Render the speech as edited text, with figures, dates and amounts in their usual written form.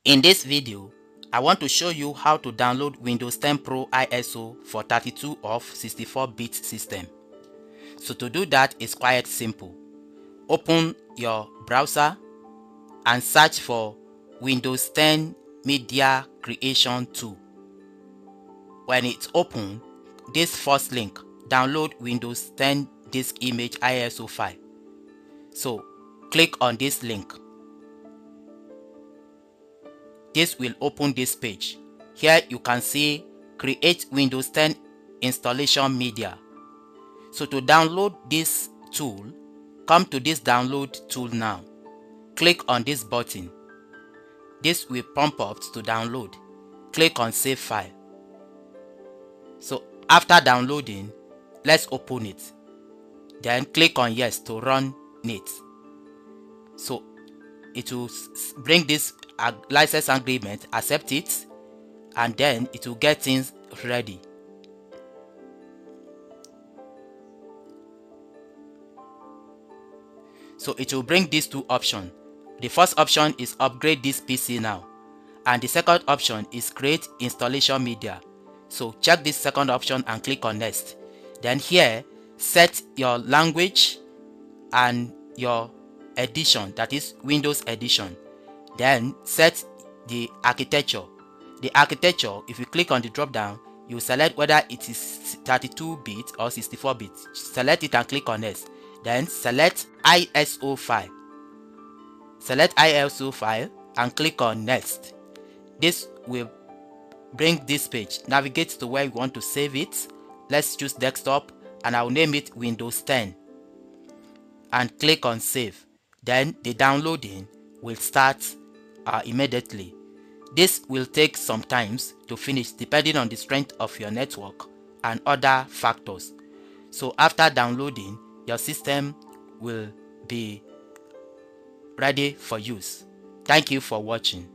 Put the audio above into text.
In this video, I want to show you how to download Windows 10 Pro ISO for 32 or 64-bit system. So to do that is quite simple. Open your browser and search for Windows 10 Media Creation Tool. When it's open, this first link, download Windows 10 disk image ISO file. So click on this link. This will open this page. Here you can see create Windows 10 installation media. So to download this tool, come to this download tool now. Click on this button. This will prompt up to download. Click on save file. So after downloading, let's open it. Then click on yes to run it. So it will bring this license agreement, accept it, and then it will get things ready. So it will bring these two options. The first option is upgrade this PC now, and the second option is create installation media. So check this second option and click on next. Then here set your language and your edition, that is Windows edition. Then set the architecture. The architecture, if you click on the drop down, you select whether it is 32-bit or 64-bit. Select it and click on next. Then select ISO file. Select ISO file and click on next. This will bring this page. Navigate to where you want to save it. Let's choose desktop and I'll name it Windows 10. And click on save. Then the downloading will start immediately. This will take some time to finish depending on the strength of your network and other factors. So after downloading, your system will be ready for use. Thank you for watching.